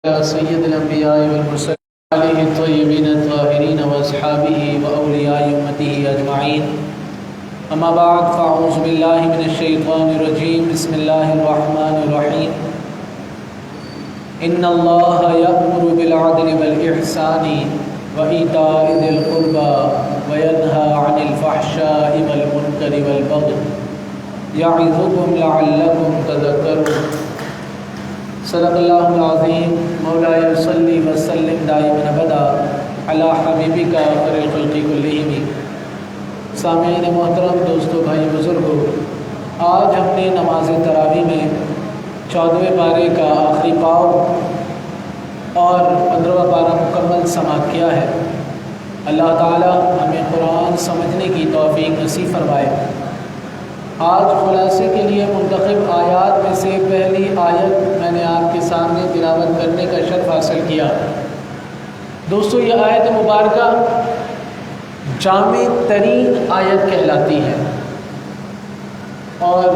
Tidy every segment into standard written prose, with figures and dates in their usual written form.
سید الانبیاء والمرسلین علیہ الطیبین الطاہرین واصحابہ واولیاء امتہ اجمعین اما بعد فاعوذ باللہ من الشیطان الرجیم بسم اللہ الرحمن الرحیم ان اللہ یأمر بالعدل والاحسان وایتاء ذی القربى وینہی عن الفحشاء والمنکر والبغی یعظکم لعلکم تذکرون صدق اللہ العظیم مولاي صلی وسلم دائما ابدا علی حبیبک خیر الخلق کلہم۔ سامعین محترم، دوستو، بھائی بزرگو، آج ہم نے نماز تراویح میں 14ویں پارے کا آخری پاؤ اور 15واں پارہ مکمل سماعت کیا ہے۔ اللہ تعالی ہمیں قرآن سمجھنے کی توفیق نصیب فرمائے۔ آج خلاصے کے لیے منتخب آیات میں سے پہلی آیت میں نے آپ کے سامنے تلاوت کرنے کا شرف حاصل کیا۔ دوستو، یہ آیت مبارکہ جامع ترین آیت کہلاتی ہے، اور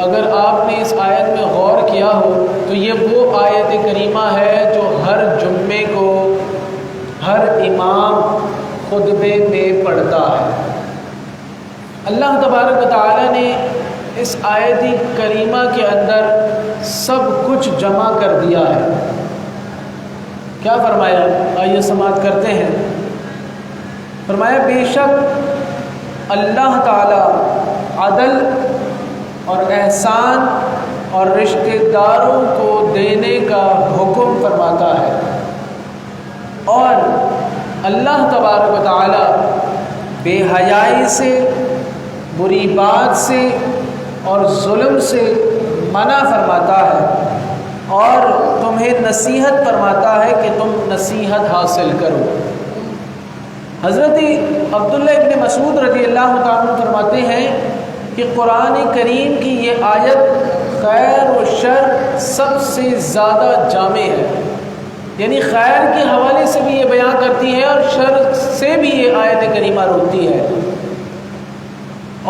اگر آپ نے اس آیت میں غور کیا ہو تو یہ وہ آیت کریمہ ہے جو ہر جمعے کو ہر امام خطبے میں پڑھتا ہے۔ اللہ تبارک و تعالی نے اس آیت کریمہ کے اندر سب کچھ جمع کر دیا ہے۔ کیا فرمایا؟ آئیے سماعت کرتے ہیں۔ فرمایا، بے شک اللہ تعالی عدل اور احسان اور رشتہ داروں کو دینے کا حکم فرماتا ہے، اور اللہ تبارک و تعالی بے حیائی سے، بری بات سے اور ظلم سے منع فرماتا ہے، اور تمہیں نصیحت فرماتا ہے کہ تم نصیحت حاصل کرو۔ حضرت عبداللہ ابن مسعود رضی اللہ تعالیٰ فرماتے ہیں کہ قرآن کریم کی یہ آیت خیر و شر سب سے زیادہ جامع ہے، یعنی خیر کے حوالے سے بھی یہ بیان کرتی ہے اور شر سے بھی یہ آیت کریمہ روکتی ہے۔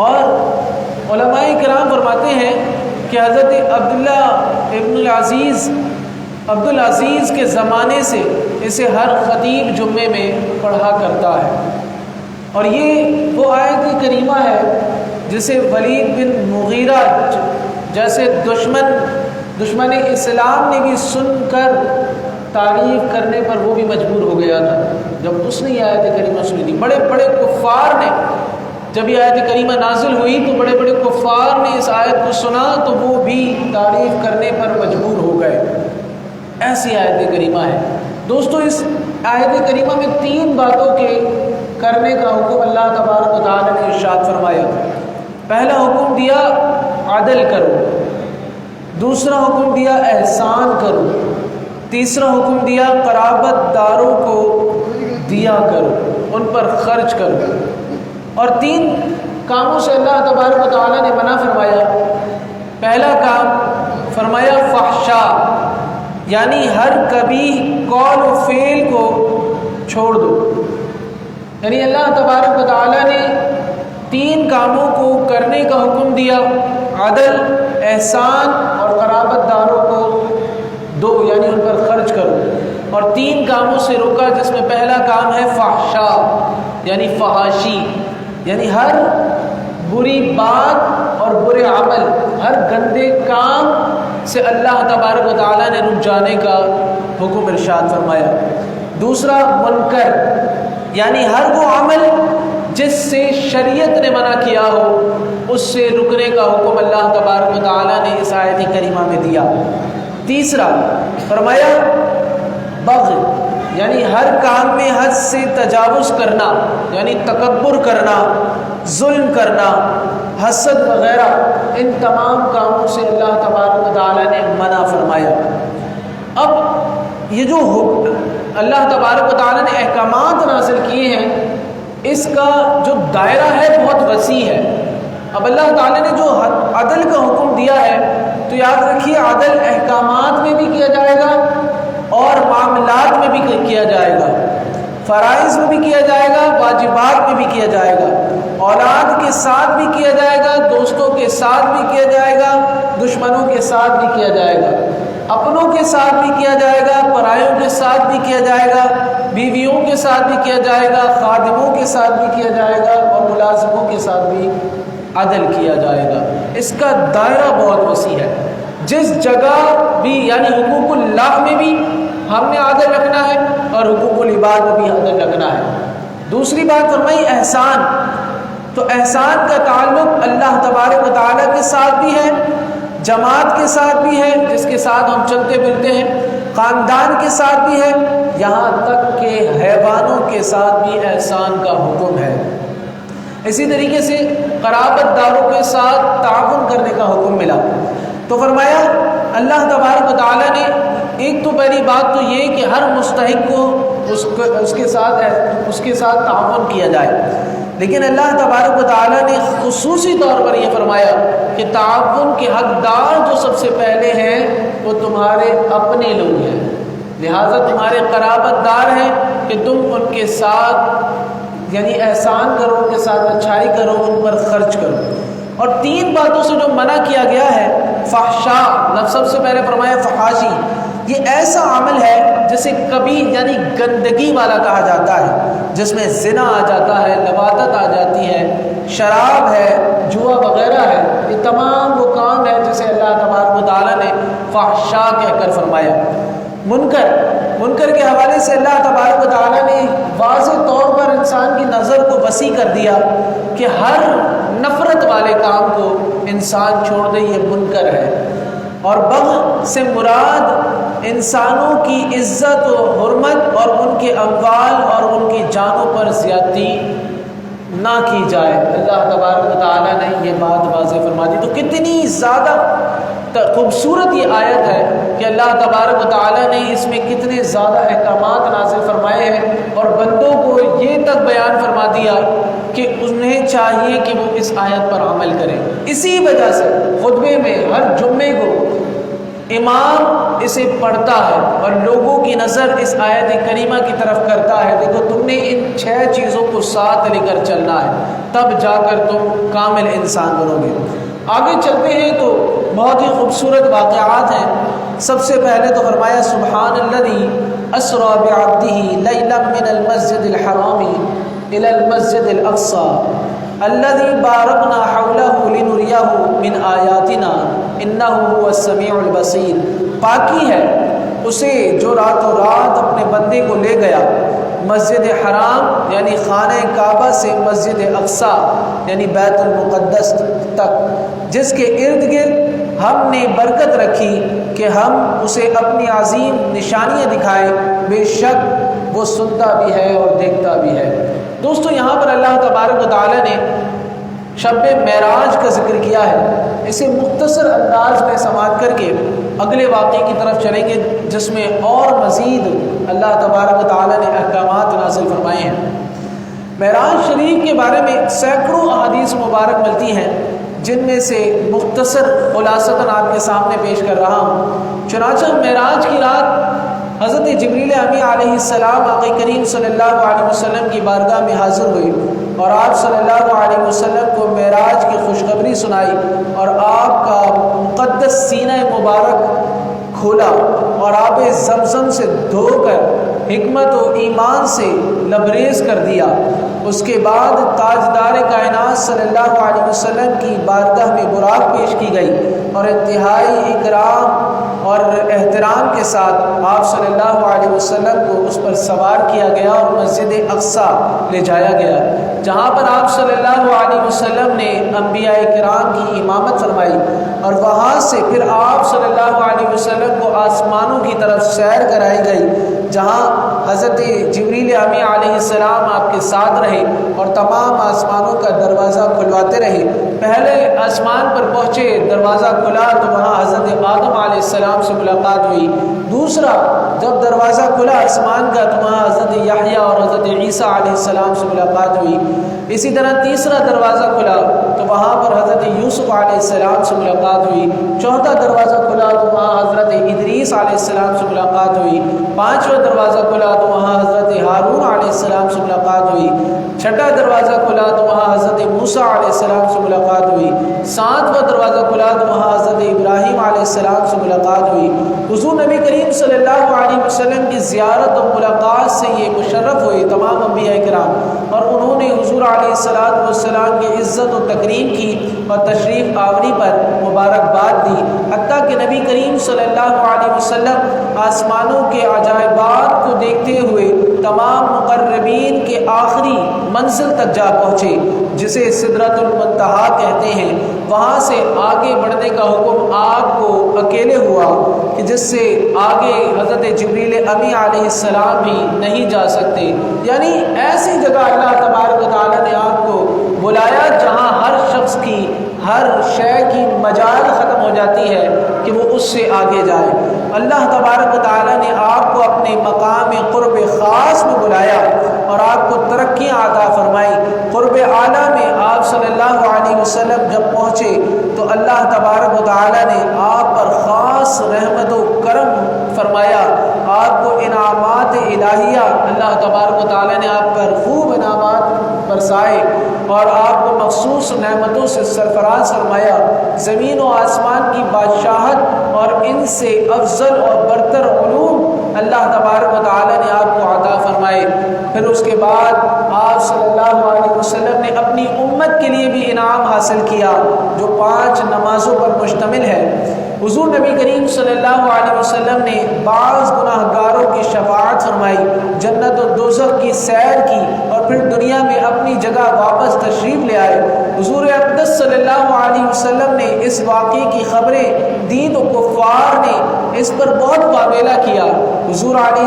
اور علماء کرام فرماتے ہیں کہ حضرت عبدالعزیز کے زمانے سے اسے ہر خطیب جمعے میں پڑھا کرتا ہے، اور یہ وہ آیت کریمہ ہے جسے ولید بن مغیرہ جیسے دشمن اسلام نے بھی سن کر تعریف کرنے پر وہ بھی مجبور ہو گیا تھا۔ جب اس نے یہ آیت کریمہ سنی تھی، بڑے بڑے کفار نے، جب یہ آیت کریمہ نازل ہوئی تو بڑے بڑے کفار نے اس آیت کو سنا تو وہ بھی تعریف کرنے پر مجبور ہو گئے۔ ایسی آیت کریمہ ہے۔ دوستو، اس آیت کریمہ میں 3 باتوں کے کرنے کا حکم اللہ تبارک و تعالی نے ارشاد فرمایا۔ پہلا حکم دیا عدل کرو، دوسرا حکم دیا احسان کرو، تیسرا حکم دیا قرابت داروں کو دیا کرو، ان پر خرچ کرو، اور 3 کاموں سے اللہ تبارک و تعالی نے منع فرمایا۔ پہلا کام فرمایا فحشاء، یعنی ہر قبیح قول و فعل کو چھوڑ دو، یعنی اللہ تبارک و تعالی نے 3 کاموں کو کرنے کا حکم دیا، عدل، احسان اور قرابت داروں کو دو، یعنی ان پر خرچ کرو، اور 3 کاموں سے روکا، جس میں پہلا کام ہے فحشاء، یعنی فحاشی، یعنی ہر بری بات اور برے عمل، ہر گندے کام سے اللہ تبارک و تعالی نے رک جانے کا حکم ارشاد فرمایا۔ دوسرا منکر، یعنی ہر وہ عمل جس سے شریعت نے منع کیا ہو اس سے رکنے کا حکم اللہ تبارک و تعالی نے اس آیت کریمہ میں دیا۔ تیسرا فرمایا بغی، یعنی ہر کام میں حد سے تجاوز کرنا، یعنی تکبر کرنا، ظلم کرنا، حسد وغیرہ، ان تمام کاموں سے اللہ تبارک و تعالی نے منع فرمایا۔ اب یہ جو اللہ تبارک و تعالی نے احکامات نازل کیے ہیں، اس کا جو دائرہ ہے بہت وسیع ہے۔ اب اللہ تعالی نے جو عدل کا حکم دیا ہے تو یاد رکھیے، عدل احکامات میں بھی کیا جائے گا اور معاملات میں بھی کیا جائے گا، فرائض میں بھی کیا جائے گا، واجبات میں بھی کیا جائے گا، اولاد کے ساتھ بھی کیا جائے گا، دوستوں کے ساتھ بھی کیا جائے گا، دشمنوں کے ساتھ بھی کیا جائے گا، اپنوں کے ساتھ بھی کیا جائے گا، پرایوں کے ساتھ بھی کیا جائے گا، بیویوں کے ساتھ بھی کیا جائے گا، خادموں کے ساتھ بھی کیا جائے گا، اور ملازموں کے ساتھ بھی عدل کیا جائے گا۔ اس کا دائرہ بہت وسیع ہے، جس جگہ بھی یعنی حقوق اللہ میں بھی ہم نے عدل رکھنا ہے اور حقوق العباد میں بھی عدل رکھنا ہے۔ دوسری بات فرمائی احسان، تو احسان کا تعلق اللہ تبارک و تعالیٰ کے ساتھ بھی ہے، جماعت کے ساتھ بھی ہے جس کے ساتھ ہم چلتے پھرتے ہیں، خاندان کے ساتھ بھی ہے، یہاں تک کہ حیوانوں کے ساتھ بھی احسان کا حکم ہے۔ اسی طریقے سے قرابت داروں کے ساتھ تعاون کرنے کا حکم ملا۔ تو فرمایا اللہ تبارک و تعالیٰ نے ایک تو پہلی بات تو یہ کہ ہر مستحق کو اس کے ساتھ تعاون کیا جائے، لیکن اللہ تبارک و تعالیٰ نے خصوصی طور پر یہ فرمایا کہ تعاون کے حقدار جو سب سے پہلے ہیں وہ تمہارے اپنے لوگ ہیں، لہٰذا تمہارے قرابت دار ہیں کہ تم ان کے ساتھ یعنی احسان کرو، ان کے ساتھ اچھائی کرو، ان پر خرچ کرو۔ اور تین باتوں سے جو منع کیا گیا ہے، فحشاء، سب سے پہلے فرمایا فحاشی، یہ ایسا عمل ہے جسے کبھی یعنی گندگی والا کہا جاتا ہے، جس میں زنا آ جاتا ہے، لواطت آ جاتی ہے، شراب ہے، جوا وغیرہ ہے، یہ تمام وہ کام ہے جسے اللہ تبارک و تعالیٰ نے فحشاء کہہ کر فرمایا۔ منکر کے حوالے سے اللہ تبارک و تعالیٰ نے واضح طور پر انسان کی نظر کو وسیع کر دیا کہ ہر نفرت والے کام کو انسان چھوڑ دے، یہ منکر ہے۔ اور بغض سے مراد انسانوں کی عزت و حرمت اور ان کے اموال اور ان کی جانوں پر زیادتی نہ کی جائے۔ اللہ تبارک و تعالیٰ نے یہ بات واضح فرما دی۔ تو کتنی زیادہ خوبصورت یہ آیت ہے کہ اللہ تبارک و تعالیٰ نے اس میں کتنے زیادہ احکامات نازل فرمائے ہیں، اور بندوں کو یہ تک بیان فرما دیا کہ انہیں چاہیے کہ وہ اس آیت پر عمل کریں۔ اسی وجہ سے خطبے میں ہر جمعے کو امام اسے پڑھتا ہے اور لوگوں کی نظر اس آیت کریمہ کی طرف کرتا ہے، دیکھو تم نے ان 6 چیزوں کو ساتھ لے کر چلنا ہے، تب جا کر تم کامل انسان بنو گے۔ آگے چلتے ہیں تو بہت ہی خوبصورت واقعات ہیں۔ سب سے پہلے تو فرمایا سبحان الذی اسری بعبدہ لیلا من المسجد الحرام الی المسجد الاقصی الذی بارکنا حولہ لنریہ من آیاتنا انہ هو السمیع البصیر۔ پاکی ہے اسے جو راتوں رات اپنے بندے کو لے گیا مسجد حرام یعنی خانہ کعبہ سے مسجد اقصی یعنی بیت المقدس تک، جس کے ارد گرد ہم نے برکت رکھی کہ ہم اسے اپنی عظیم نشانیاں دکھائیں، بے شک وہ سنتا بھی ہے اور دیکھتا بھی ہے۔ دوستو یہاں پر اللہ تبارک و تعالیٰ نے شب معراج کا ذکر کیا ہے۔ اسے مختصر انداز میں سماعت کر کے اگلے واقعے کی طرف چلیں گے جس میں اور مزید اللہ تبارک و تعالیٰ نے احکامات نازل فرمائے ہیں۔ معراج شریف کے بارے میں سینکڑوں احادیث مبارک ملتی ہیں، جن میں سے مختصر خلاصتاً آپ کے سامنے پیش کر رہا ہوں۔ چنانچہ معراج کی رات حضرت جبریل امی علیہ السلام آقا کریم صلی اللہ علیہ وسلم کی بارگاہ میں حاضر ہوئے اور آپ صلی اللہ علیہ وسلم کو معراج کی خوشخبری سنائی، اور آپ کا مقدس سینہ مبارک کھولا اور آب زمزم سے دھو کر حکمت و ایمان سے لبریز کر دیا۔ اس کے بعد تاجدار کائنات صلی اللہ علیہ وسلم کی بارگاہ میں براق پیش کی گئی اور انتہائی اکرام اور احترام کے ساتھ آپ صلی اللہ علیہ وسلم کو اس پر سوار کیا گیا اور مسجد اقصی لے جایا گیا، جہاں پر آپ صلی اللہ علیہ وسلم نے انبیاء کرام کی امامت فرمائی، اور وہاں سے پھر آپ صلی اللہ علیہ وسلم کو آسمانوں کی طرف سیر کرائی گئی، جہاں حضرت جبریل امی علیہ السلام آپ کے ساتھ رہے اور تمام آسمانوں کا دروازہ کھلواتے رہے۔ پہلے آسمان پر پہنچے، دروازہ کھلا تو وہاں حضرت آدم علیہ السلام سے ملاقات ہوئی۔ دوسرا جب دروازہ کھلا آسمان کا تو وہاں حضرت یحییٰ اور حضرت عیسیٰ علیہ السلام سے ملاقات ہوئی۔ اسی طرح تیسرا دروازہ کھلا تو وہاں پر حضرت یوسف علیہ السلام سے ملاقات ہوئی۔ چوتھا دروازہ کھلا تو وہاں حضرت ادریس علیہ السلام سے ملاقات ہوئی۔ پانچواں دروازہ کھلا تو وہاں حضرت ہارون علیہ السلام سے ملاقات ہوئی، چھٹا دروازہ کھلا تو وہاں حضرت موسیٰ علیہ السلام سے ملاقات ہوئی، ساتواں دروازہ کھلا تو وہاں حضرت ابراہیم علیہ السلام سے ملاقات ہوئی۔ حضور نبی کریم صلی اللہ علیہ وسلم کی زیارت اور ملاقات سے یہ مشرف ہوئے تمام انبیاء کرام، اور انہوں نے حضور علیہ السلام کی عزت و تکریم کی اور تشریف آوری پر مبارکباد دی، حتیٰ کہ نبی کریم صلی اللہ علیہ وسلم آسمانوں کے عجائبات کو دیکھتے ہوئے تمام مقربین کے آخری منزل تک جا پہنچے جسے سدرۃ المنتہا کہتے ہیں۔ وہاں سے آگے بڑھنے کا حکم آپ کو اکیلے ہوا کہ جس سے آگے حضرت جبریل امی علیہ السلام بھی نہیں جا سکتے، یعنی ایسی جگہ اللہ تبارک و تعالیٰ نے آپ کو بلایا جہاں ہر شخص کی ہر شے کی مجال ختم ہو جاتی ہے کہ وہ اس سے آگے جائے۔ اللہ تبارک و تعالیٰ نے آپ کو اپنے مقام قرب خاص میں بلایا اور آپ کو ترقیاں عطا فرمائی۔ قرب اعلیٰ میں آپ صلی اللہ علیہ وسلم جب پہنچے تو اللہ تبارک و تعالیٰ نے آپ پر خاص رحمت و کرم فرمایا، آپ کو انعامات الہیہ اللہ تبارک و تعالیٰ نے آپ پر خوب انعامات برسائے اور آپ کو مخصوص نعمتوں سے سرفراز فرمایا۔ زمین و آسمان کی بادشاہت اور ان سے افضل اور برتر علوم اللہ تبارک و تعالیٰ نے آپ کو عطا فرمائے۔ پھر اس کے بعد آپ صلی اللہ علیہ وسلم نے اپنی امت کے لیے بھی انعام حاصل کیا جو 5 نمازوں پر مشتمل ہے۔ حضور نبی کریم صلی اللہ علیہ وسلم نے بعض گناہ گاروں کی شفاعت فرمائی، جنت و دوزخ کی سیر کی اور پھر دنیا میں اپنی جگہ واپس تشریف لے آئے۔ حضور اقدس صلی اللہ علیہ وسلم نے اس واقعے کی خبریں دی تو کفار نے اس پر بہت واویلا کیا۔ حضور علیہ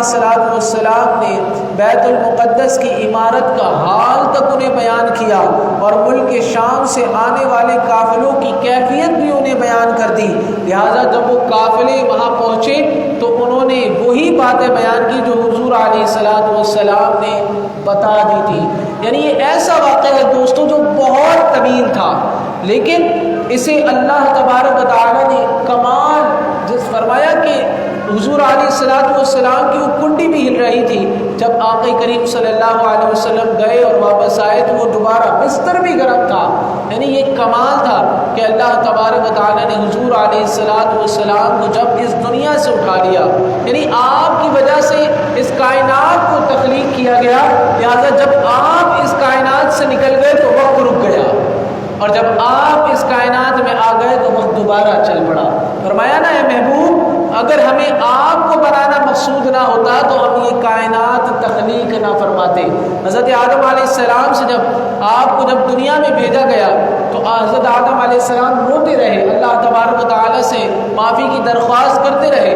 السلام نے بیت المقدس کی عمارت کا حال تک انہیں بیان کیا اور ملک شام سے آنے والے قافلوں کی کیفیت بھی انہیں بیان کر دی، لہٰذا جب وہ قافلے وہاں پہنچے تو انہوں نے وہی باتیں بیان کی جو حضور علیہ السلام نے بتا دی تھی۔ یعنی یہ ایسا واقعہ ہے دوستوں جو بہت طویل تھا، لیکن اسے اللہ تبارک و تعالیٰ نے کمال جس فرمایا کہ حضور علیہ السلام کی وہ کنڈی بھی ہل رہی تھی جب آقا کریم صلی اللہ علیہ وسلم گئے اور واپس آئے تو وہ دوبارہ بستر بھی گرم تھا۔ یعنی یہ کمال تھا کہ اللہ تبارک و تعالیٰ نے حضور علیہ السلام کو جب اس دنیا سے اٹھا لیا، یعنی آپ کی وجہ سے اس کائنات کو تخلیق کیا گیا، لہٰذا جب آپ اس کائنات سے نکل گئے تو وقت رک گیا، اور جب آپ اس کائنات میں آ گئے تو وقت دوبارہ چل پڑا۔ فرمایا نا اے محبوب، اگر ہمیں آپ کو بنانا مقصود نہ ہوتا تو ہم یہ کائنات تخلیق نہ فرماتے۔ حضرت آدم علیہ السلام سے جب آپ کو جب دنیا میں بھیجا گیا تو حضرت آدم علیہ السلام روتے رہے، اللہ تبارک و تعالیٰ سے معافی کی درخواست کرتے رہے،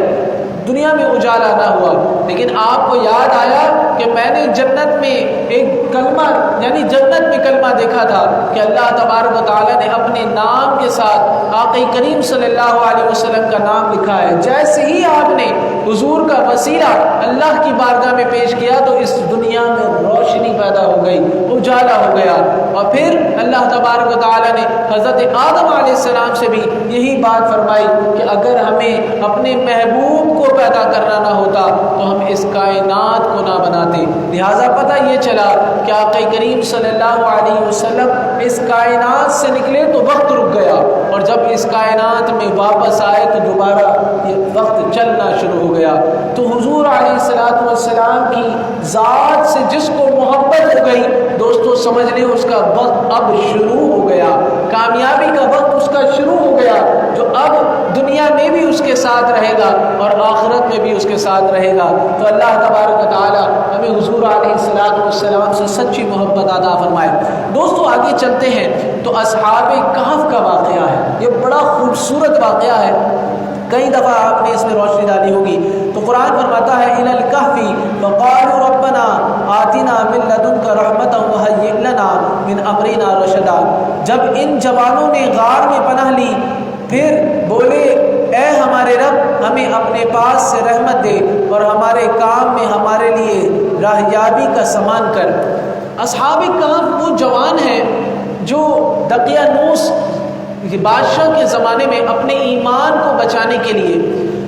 دنیا میں اجالا نہ ہوا، لیکن آپ کو یاد آیا کہ میں نے جنت میں ایک کلمہ یعنی جنت میں کلمہ دیکھا تھا کہ اللہ تبارک و تعالیٰ نے اپنے نام کے ساتھ آقا کریم صلی اللہ علیہ وسلم کا نام لکھا ہے۔ جیسے ہی آپ نے حضور کا وسیلہ اللہ کی بارگاہ میں پیش کیا تو اس دنیا میں روشنی پیدا ہو گئی، اجالا ہو گیا، اور پھر اللہ تبارک و تعالیٰ نے حضرت آدم علیہ السلام سے بھی یہی بات فرمائی کہ اگر ہمیں اپنے محبوب کو پیدا کرنا نہ ہوتا تو ہم اس کائنات کو نہ بناتے۔ لہٰذا پتہ یہ چلا کہ آقا کریم صلی اللہ علیہ وسلم اس کائنات سے نکلے تو وقت رک گیا، اور جب اس کائنات میں واپس آئے تو دوبارہ یہ وقت چلنا شروع ہو گیا۔ تو حضور علیہ السلام کی ذات سے جس کو محبت ہو گئی دوستو سمجھ لیں اس کا وقت اب شروع ہو گیا، کامیابی کا وقت اس کا شروع ہو گیا، جو اب دنیا میں بھی اس کے ساتھ رہے گا اور آخرت میں بھی اس کے ساتھ رہے گا۔ تو اللہ تبارک و تعالیٰ ہمیں حضور علیہ السلام سے سچی محبت عطا فرمائے۔ دوستو آگے چلتے ہیں تو اصحاب کہف کا واقعہ ہے، یہ بڑا خوبصورت واقعہ ہے، کئی دفعہ آپ نے اس میں روشنی ڈالی ہوگی۔ تو قرآن فرماتا ہے الی الکہف فقالوا ربنا آتنا من لدنک رحمتا وہیئ لنا من امرنا رشدا۔ جب ان جوانوں نے غار میں پناہ لی پھر بولے اے ہمارے رب ہمیں اپنے پاس سے رحمت دے اور ہمارے کام میں ہمارے لیے راہیابی کا سامان کر۔ اصحاب کہف وہ جوان ہیں جو دقیانوس بادشاہ کے زمانے میں اپنے ایمان کو بچانے کے لیے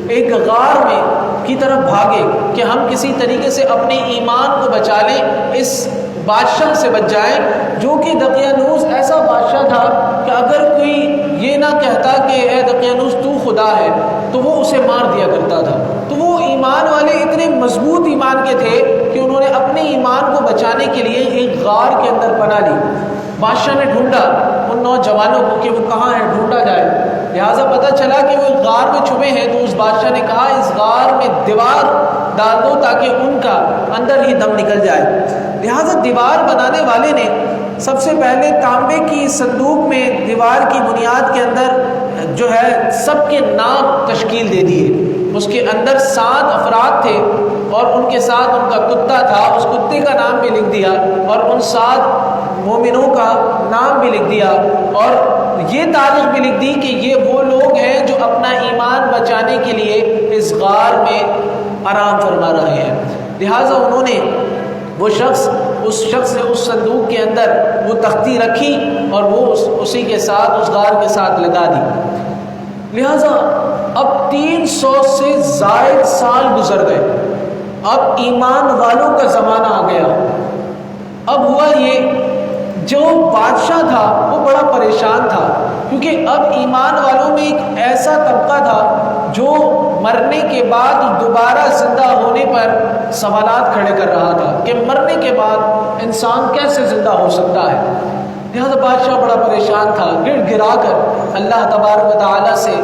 ایک غار میں کی طرف بھاگے کہ ہم کسی طریقے سے اپنے ایمان کو بچا لیں، اس بادشاہ سے بچ جائیں، جو کہ دقیانوس ایسا بادشاہ تھا کہ اگر کوئی یہ نہ کہتا کہ اے دقیانوس تو خدا ہے تو وہ اسے مار دیا کرتا تھا۔ تو وہ ایمان والے اتنے مضبوط ایمان کے تھے کہ انہوں نے اپنے ایمان کو بچانے کے لیے ایک غار کے اندر پناہ لی۔ بادشاہ نے ڈھونڈا ان نوجوانوں کو کہ وہ کہاں ہیں، ڈھونڈا جائے، لہٰذا پتہ چلا کہ وہ غار میں چھپے ہیں۔ تو اس بادشاہ نے کہا اس غار میں دیوار ڈال دو تاکہ ان کا اندر ہی دم نکل جائے۔ لہٰذا دیوار بنانے والے نے سب سے پہلے تانبے کی صندوق میں دیوار کی بنیاد کے اندر جو ہے سب کے نام تشکیل دے دیے۔ اس کے اندر 7 افراد تھے اور ان کے ساتھ ان کا کتا تھا، اس کتے کا نام بھی لکھ دیا اور ان 7 مومنوں کا نام بھی لکھ دیا، اور یہ تاریخ بھی لکھ دی کہ یہ وہ لوگ ہیں جو اپنا ایمان بچانے کے لیے اس غار میں آرام فرما رہے ہیں۔ لہٰذا انہوں نے وہ شخص نے اس صندوق کے اندر وہ تختی رکھی اور وہ اسی کے ساتھ اس غار کے ساتھ لگا دی۔ لہٰذا اب 300 سے زائد سال گزر گئے، اب ایمان والوں کا زمانہ آ گیا۔ اب ہوا یہ، جو بادشاہ تھا وہ بڑا پریشان تھا، کیونکہ اب ایمان والوں میں ایک ایسا طبقہ تھا جو مرنے کے بعد دوبارہ زندہ ہونے پر سوالات کھڑے کر رہا تھا کہ مرنے کے بعد انسان کیسے زندہ ہو سکتا ہے۔ لہٰذا بادشاہ بڑا پریشان تھا، گڑ گڑا کر اللہ تبارک و تعالیٰ سے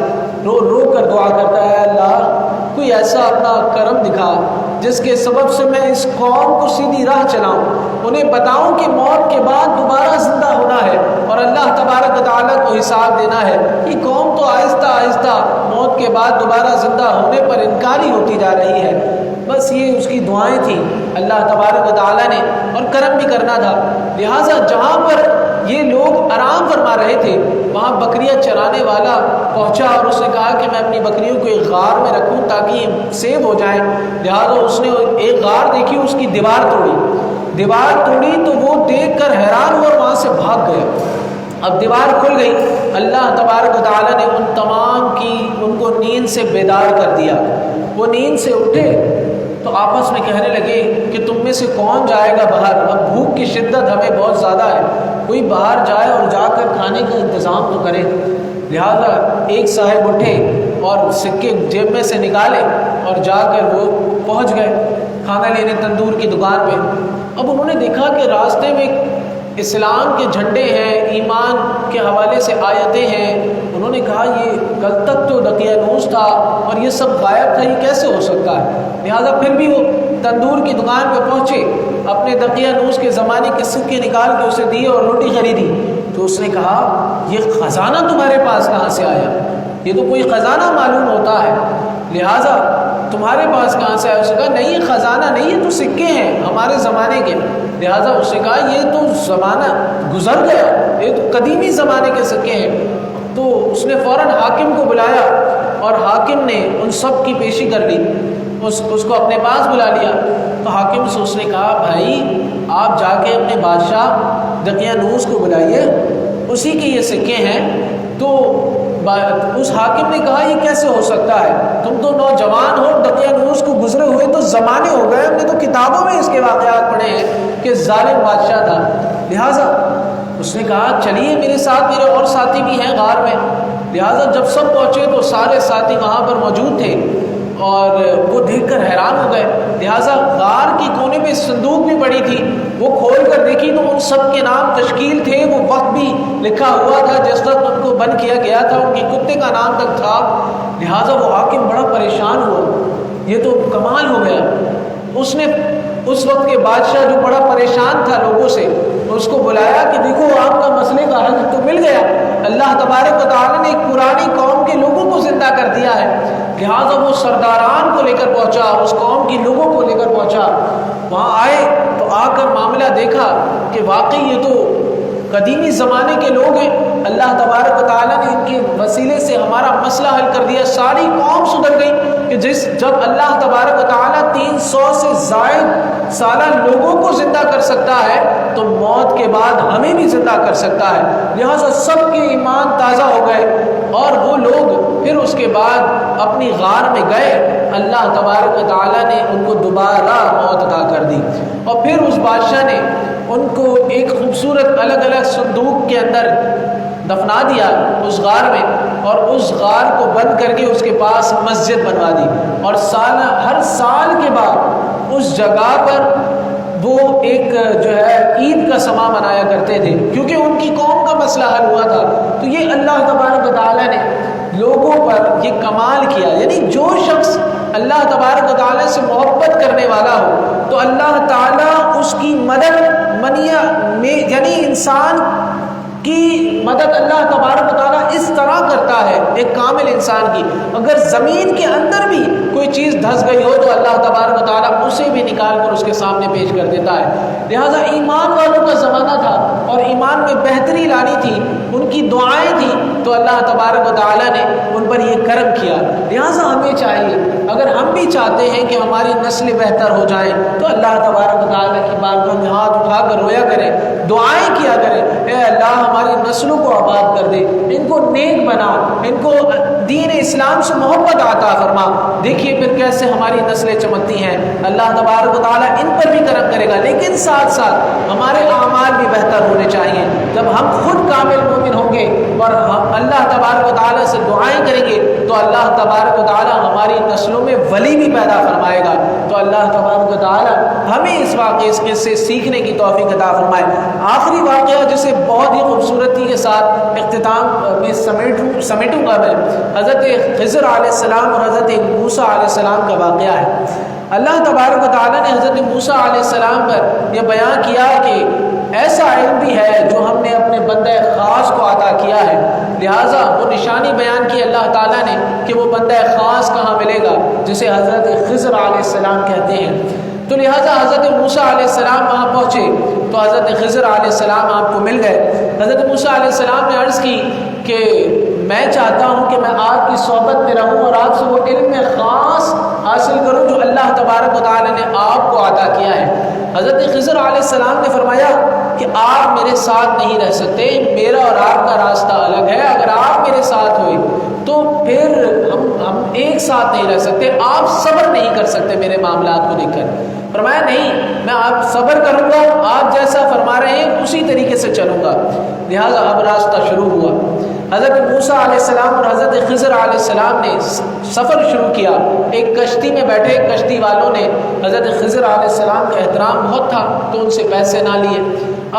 رو رو کر دعا کرتا ہے، اللہ کوئی ایسا اپنا کرم دکھا جس کے سبب سے میں اس قوم کو سیدھی راہ چلاؤں، انہیں بتاؤں کہ موت کے بعد دوبارہ زندہ ہونا ہے اور اللہ تبارک و تعالیٰ کو حساب دینا ہے۔ یہ قوم تو آہستہ آہستہ موت کے بعد دوبارہ زندہ ہونے پر انکاری ہوتی جا رہی ہے۔ بس یہ اس کی دعائیں تھیں اللہ تبارک و تعالیٰ نے، اور کرم بھی کرنا تھا۔ لہٰذا جہاں پر یہ لوگ آرام فرما رہے تھے وہاں بکریاں چرانے والا پہنچا اور اس نے کہا کہ میں اپنی بکریوں کو ایک غار میں رکھوں تاکہ یہ سیو ہو جائیں۔ لہٰذا اس نے ایک غار دیکھی، اس کی دیوار توڑی تو وہ دیکھ کر حیران ہوا اور وہاں سے بھاگ گیا۔ اب دیوار کھل گئی، اللہ تبارک و تعالیٰ نے ان تمام کی ان کو نیند سے بیدار کر دیا۔ وہ نیند سے اٹھے تو آپس میں کہنے لگے کہ تم میں سے کون جائے گا باہر، اب بھوک کی شدت ہمیں بہت زیادہ ہے، کوئی باہر جائے اور جا کر کھانے کا انتظام تو کرے۔ لہٰذا ایک صاحب اٹھے اور سکے جیب میں سے نکالے اور جا کر وہ پہنچ گئے کھانا لینے تندور کی دکان پہ۔ اب انہوں نے دیکھا کہ راستے میں اسلام کے جھنڈے ہیں، ایمان کے حوالے سے آیتیں ہیں۔ انہوں نے کہا یہ کل تک تو دقیانوس تھا اور یہ سب غائب تھا، یہ کیسے ہو سکتا ہے؟ لہٰذا پھر بھی وہ تندور کی دکان پہ پہنچے، اپنے دقیانوس کے زمانے کے سکے نکال کے اسے دیے اور روٹی خریدی۔ تو اس نے کہا یہ خزانہ تمہارے پاس کہاں سے آیا؟ یہ تو کوئی خزانہ معلوم ہوتا ہے، لہٰذا تمہارے پاس کہاں سے آیا؟ اس نے کہا نہیں، یہ خزانہ نہیں، یہ تو سکے ہیں ہمارے زمانے کے۔ لہٰذا اس نے کہا یہ تو زمانہ گزر گیا، یہ تو قدیمی زمانے کے سکے ہیں۔ تو اس نے فوراً حاکم کو بلایا اور حاکم نے ان سب کی پیشی کر لی، اس کو اپنے پاس بلا لیا۔ تو حاکم سے اس نے کہا بھائی آپ جا کے اپنے بادشاہ دقیانوس کو بلائیے، اسی کے یہ سکے ہیں۔ تو اس حاکم نے کہا یہ کیسے ہو سکتا ہے، تم تو نوجوان ہو، دقیانوس کو گزرے ہوئے تو زمانے ہو گئے، ہم نے تو کتابوں میں اس کے واقعات پڑھے ہیں کہ ظالم بادشاہ تھا۔ لہٰذا اس نے کہا چلیے میرے ساتھ، میرے اور ساتھی بھی ہیں غار میں۔ لہٰذا جب سب پہنچے تو سارے ساتھی وہاں پر موجود تھے اور وہ دیکھ کر حیران ہو گئے۔ لہٰذا غار کی کونے میں صندوق بھی پڑی تھی، وہ کھول کر دیکھی تو ان سب کے نام تشکیل تھے، وہ وقت بھی لکھا ہوا تھا جس وقت ان کو بند کیا گیا تھا، ان کے کتے کا نام تک تھا۔ لہٰذا وہ حاکم بڑا پریشان ہوا، یہ تو کمال ہو گیا۔ اس نے اس وقت کے بادشاہ جو بڑا پریشان تھا لوگوں سے، اس کو بلایا کہ دیکھو آپ کا مسئلے کا حل تو مل گیا، اللہ تبارک و تعالیٰ نے ایک پرانی قوم کے لوگوں کو زندہ کر دیا ہے۔ لہٰذا وہ سرداران کو لے کر پہنچا، اس قوم کی لوگوں کو لے کر پہنچا، وہاں آئے تو آ کر معاملہ دیکھا کہ واقعی یہ تو قدیمی زمانے کے لوگ ہیں، اللہ تبارک و تعالیٰ نے ان کے وسیلے سے ہمارا مسئلہ حل کر دیا، ساری قوم سدھر گئی کہ جب اللہ تبارک و تعالیٰ 300 سے زائد سالہ لوگوں کو زندہ کر سکتا ہے تو موت کے بعد ہمیں بھی زندہ کر سکتا ہے۔ لہٰذا سب کے ایمان تازہ ہو گئے اور وہ لوگ پھر اس کے بعد اپنی غار میں گئے، اللہ تبارک و تعالیٰ نے ان کو دوبارہ موت عطا کر دی، اور پھر اس بادشاہ نے ان کو ایک خوبصورت الگ الگ صندوق کے اندر دفنا دیا اس غار میں، اور اس غار کو بند کر کے اس کے پاس مسجد بنوا دی، اور ہر سال کے بعد اس جگہ پر وہ ایک جو ہے عید کا سما منایا کرتے تھے، کیونکہ ان کی قوم کا مسئلہ حل ہوا تھا۔ تو یہ اللہ تبارک و تعالیٰ نے لوگوں پر یہ کمال کیا، یعنی جو شخص اللہ تبارک و تعالیٰ سے محبت کرنے والا ہو تو اللہ تعالیٰ اس کی مدد یعنی انسان کی مدد اللہ تبارک و تعالیٰ اس طرح کرتا ہے ایک کامل انسان کی، اگر زمین کے اندر بھی کوئی چیز دھس گئی ہو تو اللہ تبارک و تعالیٰ اسے بھی نکال کر اس کے سامنے پیش کر دیتا ہے۔ لہٰذا ایمان والوں کا زمانہ تھا اور ایمان میں بہتری لانی تھی، ان کی دعائیں تھیں، تو اللہ تبارک و تعالیٰ نے ان پر یہ کرم کیا۔ لہٰذا ہمیں چاہیے، اگر ہم بھی چاہتے ہیں کہ ہماری نسل بہتر ہو جائیں تو اللہ تبارک و تعالیٰ کی بارگاہ میں ہاتھ اٹھا کر رویا کریں، دعائیں کیا کریں، اے اللہ ہماری نسلوں کو آباد کر دے، ان کو نیک بنا، ان کو دین اسلام سے محبت عطا فرما۔ دیکھیے پھر کیسے ہماری نسلیں چمکتی ہیں، اللہ تبارک و تعالیٰ ان پر بھی کرم کرے گا، لیکن ساتھ ساتھ ہمارے اعمال بھی بہتر ہونے چاہیے۔ جب ہم خود کامل مومن ہوں گے اور اللہ تبارک و تعالیٰ سے دعائیں کریں گے تو اللہ تبارک و تعالیٰ ہماری نسلوں میں ولی بھی پیدا فرمائے گا۔ تو اللہ تبارک و تعالیٰ ہمیں اس واقعے سے سیکھنے کی توفیق عطا فرمائے۔ آخری واقعہ جسے بہت ہی خوبصورتی کے ساتھ اختتام میں سمیٹوں گا میں، حضرت خضر علیہ السلام اور حضرت موسیٰ علیہ السلام کا واقعہ ہے۔ اللہ تبارک و تعالیٰ نے حضرت موسیٰ علیہ السلام پر یہ بیان کیا کہ ایسا علم بھی ہے جو ہم نے اپنے بندہ خاص کو عطا کیا ہے، لہٰذا وہ نشانی بیان کی اللہ تعالیٰ نے کہ وہ بندہ خاص کہاں ملے گا، جسے حضرت خضر علیہ السلام کہتے ہیں۔ تو لہٰذا حضرت موسیٰ علیہ السلام وہاں پہنچے تو حضرت خضر علیہ السلام آپ کو مل گئے۔ حضرت موسیٰ علیہ السلام نے عرض کی کہ میں چاہتا ہوں کہ میں آپ کی صحبت میں رہوں اور آپ سے وہ علم میں خاص حاصل کروں جو اللہ تبارک و تعالیٰ نے آپ کو عطا کیا ہے۔ حضرت خضر علیہ السلام نے فرمایا کہ آپ میرے ساتھ نہیں رہ سکتے، میرا اور آپ کا راستہ الگ ہے، اگر آپ میرے ساتھ ہوئے تو پھر ہم ایک ساتھ نہیں رہ سکتے، آپ صبر نہیں کر سکتے میرے معاملات کو دیکھ کر۔ فرمایا نہیں، میں آپ صبر کروں گا، آپ جیسا فرما رہے ہیں اسی طریقے سے چلوں گا۔ لہٰذا اب راستہ شروع ہوا، حضرت موسیٰ علیہ السلام اور حضرت خضر علیہ السلام نے سفر شروع کیا۔ ایک کشتی میں بیٹھے، کشتی والوں نے حضرت خضر علیہ السلام کا احترام بہت تھا تو ان سے پیسے نہ لیے۔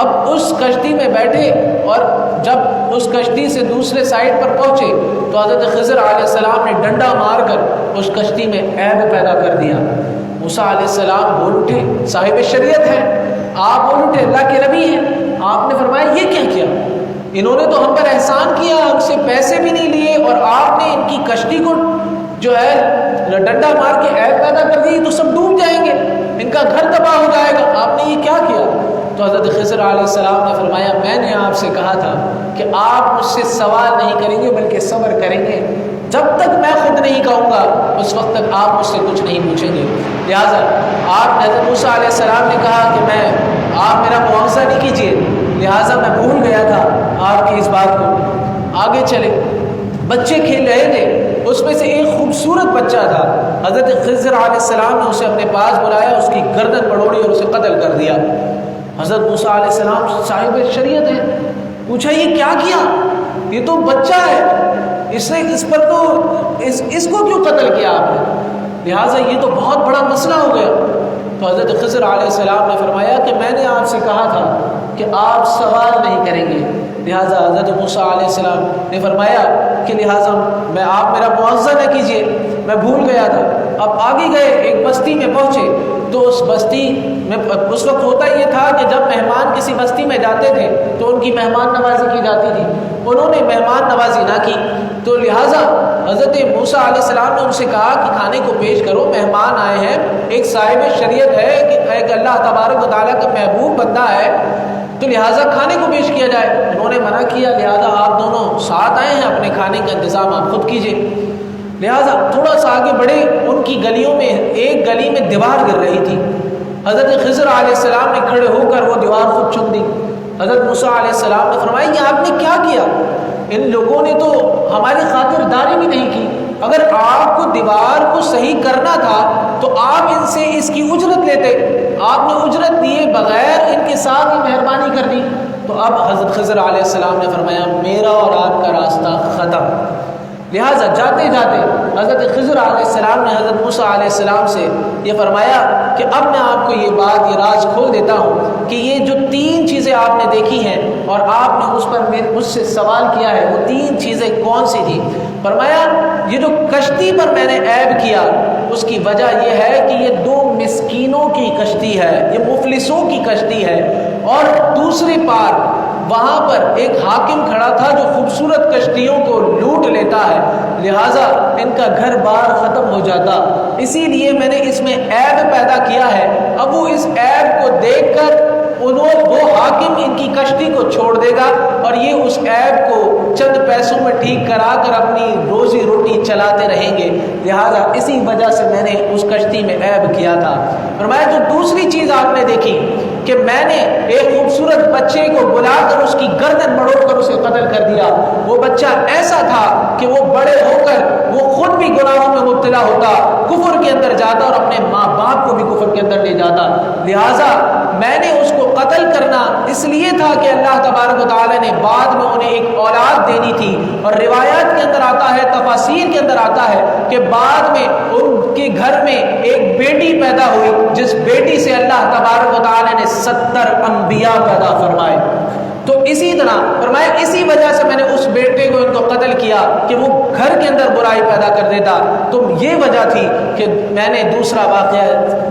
اب اس کشتی میں بیٹھے اور جب اس کشتی سے دوسرے سائڈ پر پہنچے تو حضرت خضر علیہ السلام نے ڈنڈا مار کر اس کشتی میں عیب پیدا کر دیا۔ موسیٰ علیہ السلام بول اٹھے، صاحب شریعت ہے، آپ بول اٹھے، اللہ کے نبی ہیں، آپ نے فرمایا یہ کیا کیا؟ انہوں نے تو ہم پر احسان کیا، ہم سے پیسے بھی نہیں لیے اور آپ نے ان کی کشتی کو جو ہے ڈنڈا مار کے عیب پیدا کر دی، تو سب ڈوب جائیں گے، ان کا گھر تباہ ہو جائے گا، آپ نے یہ کیا کیا؟ تو حضرت خضر علیہ السلام نے فرمایا میں نے آپ سے کہا تھا کہ آپ مجھ سے سوال نہیں کریں گے بلکہ صبر کریں گے، جب تک میں خود نہیں کہوں گا اس وقت تک آپ مجھ سے کچھ نہیں پوچھیں گے۔ لہٰذا آپ حضرت موسیٰ علیہ السلام نے کہا کہ آپ میرا مواخذہ نہیں کیجیے، لہٰذا میں بھول گیا تھا آپ کی اس بات کو۔ آگے چلے، بچے کھیل رہے تھے، اس میں سے ایک خوبصورت بچہ تھا، حضرت خضر علیہ السلام نے اسے اپنے پاس بلایا، اس کی گردن بڑوڑی اور اسے قتل کر دیا۔ حضرت موسیٰ علیہ السلام صاحب شریعت ہے، پوچھا یہ کیا کیا؟ یہ تو بچہ ہے، اس کو کیوں قتل کیا آپ نے؟ لہٰذا یہ تو بہت بڑا مسئلہ ہو گیا۔ تو حضرت خضر علیہ السلام نے فرمایا کہ میں نے آپ سے کہا تھا کہ آپ سوال نہیں کریں گے، لہٰذا حضرت موسیٰ علیہ السلام نے فرمایا کہ لہٰذا آپ میرا مواخذہ نہ کیجیے، میں بھول گیا تھا۔ اب آگے گئے، ایک بستی میں پہنچے تو اس بستی میں اس وقت ہوتا یہ تھا کہ جب مہمان کسی بستی میں جاتے تھے تو ان کی مہمان نوازی کی جاتی تھی، انہوں نے مہمان نوازی نہ کی، تو لہٰذا حضرت موسیٰ علیہ السلام نے ان سے کہا کہ کھانے کو پیش کرو، مہمان آئے ہیں، ایک صاحب شریعت ہے کہ ایک اللہ تبارک و تعالیٰ کا محبوب بندہ ہے، تو لہٰذا کھانے کو پیش کیا جائے۔ انہوں نے منع کیا، لہٰذا آپ دونوں ساتھ آئے ہیں، اپنے کھانے کا انتظام آپ خود کیجیے۔ لہٰذا تھوڑا سا آگے بڑھے، ان کی گلیوں میں ایک گلی میں دیوار گر رہی تھی، حضرت خضر علیہ السلام نے کھڑے ہو کر وہ دیوار خود چن دی۔ حضرت موسیٰ علیہ السلام نے فرمایا یہ آپ نے کیا کیا؟ ان لوگوں نے تو ہماری خاطرداری بھی نہیں کی. اگر آپ کو دیوار کو صحیح کرنا تھا تو آپ ان سے اس کی اجرت لیتے. آپ نے اجرت دیے بغیر ان کے ساتھ ہی مہربانی کر دی. تو اب حضرت خضر علیہ السلام نے فرمایا میرا اور آپ کا راستہ ختم. لہٰذا جاتے جاتے حضرت خضر علیہ السلام نے حضرت موسیٰ علیہ السلام سے یہ فرمایا کہ اب میں آپ کو یہ راز کھول دیتا ہوں کہ یہ جو 3 چیزیں آپ نے دیکھی ہیں اور آپ نے اس پر مجھ سے سوال کیا ہے وہ 3 چیزیں کون سی تھی. فرمایا یہ جو کشتی پر میں نے عیب کیا اس کی وجہ یہ ہے کہ یہ 2 مسکینوں کی کشتی ہے, یہ مفلسوں کی کشتی ہے, اور دوسری پار وہاں پر ایک حاکم کھڑا تھا جو خوبصورت کشتیوں کو لوٹ لیتا ہے, لہٰذا ان کا گھر بار ختم ہو جاتا. اسی لیے میں نے اس میں عیب پیدا کیا ہے. اب وہ اس عیب کو دیکھ کر وہ حاکم ان کی کشتی کو چھوڑ دے گا اور یہ اس عیب کو چند پیسوں میں ٹھیک کرا کر اپنی روزی روٹی چلاتے رہیں گے. لہٰذا اسی وجہ سے میں نے اس کشتی میں عیب کیا تھا. فرمایا جو دوسری چیز آپ نے دیکھی کہ میں نے ایک خوبصورت بچے کو بلا کر اس کی گردن مڑوڑ کر اسے قتل کر دیا. وہ بچہ ایسا تھا کہ وہ بڑے ہو کر وہ خود بھی گناہوں میں مبتلا ہوتا, کفر کے اندر جاتا اور اپنے ماں باپ کو بھی کفر کے اندر لے جاتا. لہٰذا میں نے اس کو قتل کرنا اس لیے تھا کہ اللہ تبارک و تعالی نے بعد میں انہیں ایک اولاد دینی تھی. اور روایات کے اندر آتا ہے, تفاسیر کے اندر آتا ہے کہ بعد میں ان کے گھر میں ایک بیٹی پیدا ہوئی جس بیٹی سے اللہ تبارک و تعالی نے 70 انبیاء پیدا فرمائے. تو اسی طرح فرمایا اسی وجہ سے میں نے اس بیٹے کو ان کو قتل کیا کہ وہ گھر کے اندر برائی پیدا کر دیتا. تو یہ وجہ تھی کہ میں نے دوسرا واقعہ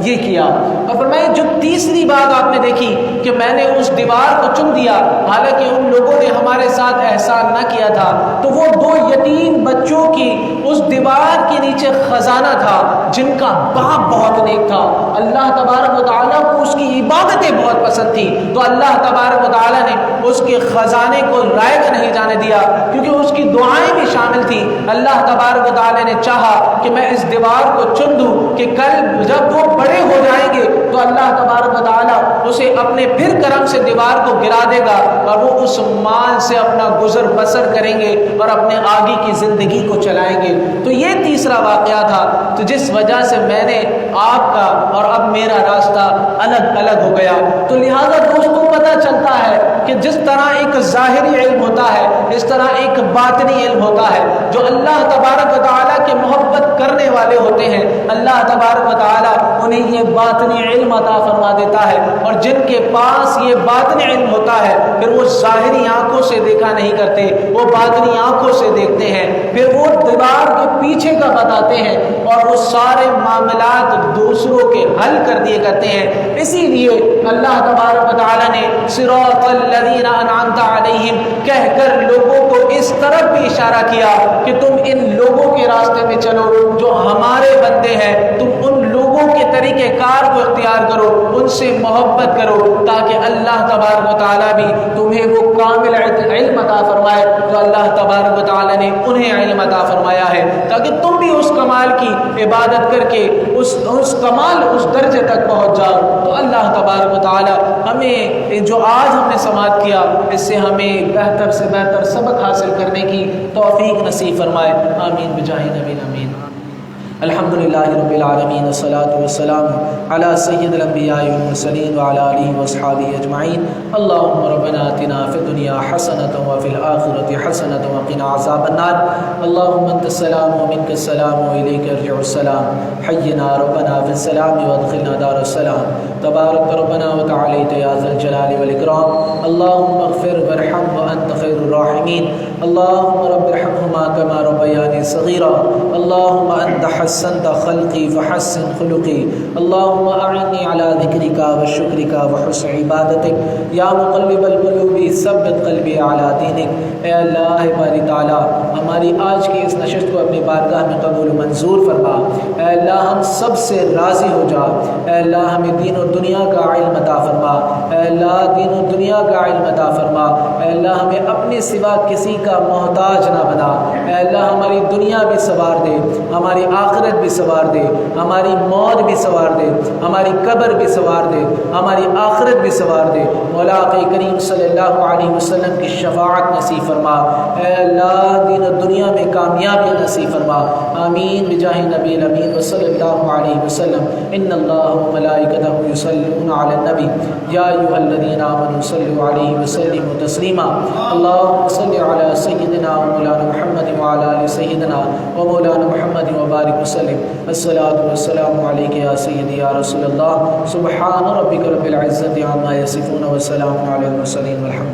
یہ کیا. اور فرمایا جو تیسری بات آپ نے دیکھی کہ میں نے اس دیوار کو چن دیا حالانکہ ان لوگوں نے ہمارے ساتھ احسان نہ کیا تھا. تو وہ 2 یتیم بچوں کی اس دیوار کے نیچے خزانہ تھا جن کا باپ بہت نیک تھا. اللہ تبارک و تعالیٰ کو اس کی عبادتیں بہت پسند تھی. تو اللہ تبارک و تعالیٰ نے اس کے خزانے کو رائگ نہیں جانے دیا کیونکہ اس کی دعائیں بھی شامل تھی. اللہ تبارک و تعالی نے چاہا کہ میں اس دیوار کو چن دوں کہ کل جب وہ بڑے ہو جائیں گے تو اللہ تبارک و تعالی اسے اپنے پھر کرم سے دیوار کو گرا دے گا اور وہ اس مال سے اپنا گزر بسر کریں گے اور اپنے آگے کی زندگی کو چلائیں گے. تو یہ تیسرا واقعہ تھا تو جس وجہ سے میں نے آپ کا اور اب میرا راستہ الگ الگ ہو گیا. تو لہذا دوستوں پتہ چلتا ہے کہ جس طرح ایک ظاہری علم ہوتا ہے اس طرح ایک باطنی علم ہوتا ہے. جو اللہ تبارک و تعالیٰ کے محبت کرنے والے ہوتے ہیں اللہ تبارک و تعالیٰ انہیں یہ باطنی علم عطا فرما دیتا ہے. اور جن کے پاس یہ باطنی علم ہوتا ہے پھر وہ ظاہری آنکھوں سے دیکھا نہیں کرتے, وہ باطنی آنکھوں سے دیکھتے ہیں, پھر وہ دیوار کے پیچھے کا بتاتے ہیں اور وہ سارے معاملات دوسروں کے حل کر دیے کرتے ہیں. اسی لیے اللہ تبارک و تعالیٰ نے صراط الذین انعمت علیہم کہہ کر لوگوں کو اس طرف بھی اشارہ کیا کہ تم ان لوگوں کے راستے میں چلو جو ہمارے بندے ہیں. تم ان لوگوں کے طریقہ کار کو اختیار کرو, ان سے محبت کرو تاکہ اللہ تبارک و تعالیٰ بھی تمہیں وہ کامل علم عطا فرمائے جو اللہ تبارک و تعالیٰ نے انہیں علم عطا فرمایا ہے تاکہ تم بھی اس کمال کی عبادت کر کے اس کمال اس درجے تک پہنچ جاؤ. تو اللہ تبارک و تعالیٰ ہمیں جو آج ہم نے سماعت کیا اس سے ہمیں بہتر سے بہتر سبق حاصل کرنے کی توفیق نصیب فرمائے. آمین بجاہ نبی امین. الحمد للہ رب العالمین والصلاة والسلام علی سید الانبیاء والمرسلین وعلی آلہ واصحابہ اجمعین. اللہم ربنا آتنا فی الدنیا حسنۃ وفی الآخرۃ حسنۃ وقنا عذاب النار. اللہم انت السلام ومنک السلام والیک یرجع السلام. حینا ربنا فی السلام وادخلنا دار السلام. تبارک ربنا وتعالیت یا ذا الجلال والاکرام. اللہم اغفر وارحم وانت خیر الراحمین. اللہم رب ارحمہما کما ربیانی صغیرا. اللہم انت حسنت خلقی فحسن خلقی. اللہم اعنی علی ذکرک وشکرک وحسن عبادتک یا مقلب القلوب ثبت قلبی علی دینک. اے اللہ باری تعالی ہماری آج کی اس نشست کو اپنی بارگاہ میں قبول و منظور فرما. اے اللہ ہم سب سے راضی ہو جا. اے اللہ ہمیں دین و دنیا کا علم عطا فرما. اے اللہ دین و دنیا کا علم عطا فرما. اے اللہ ہمیں اپنے سوا کسی کا محتاج نہ بنا، اے اللہ ہماری دنیا بھی سنوار دے، ہماری آخرت بھی سنوار دے، ہماری موت بھی سنوار دے، ہماری قبر بھی سنوار دے، ہماری آخرت بھی سنوار دے، مولا آقا کریم صلی اللہ علیہ وسلم کی شفاعت نصیب فرما، اے اللہ دین و دنیا میں کامیابی نصیب فرما، آمین بجاہ نبی الامین صلی اللہ علیہ وسلم۔ ان اللہ و ملائکتہ یصلون علی النبی یا ایھا الذین آمنوا صلوا علیہ وسلموا تسلیما، اللہم صل علی سیدنا و مولانا محمد وعلی آل سیدنا و مولانا محمد وبارک وسلم۔ الصلاۃ والسلام علیک یا سیدی یا رسول اللہ، سبحان ربک رب العزۃ عما یصفون وسلام علی المرسلین والحمد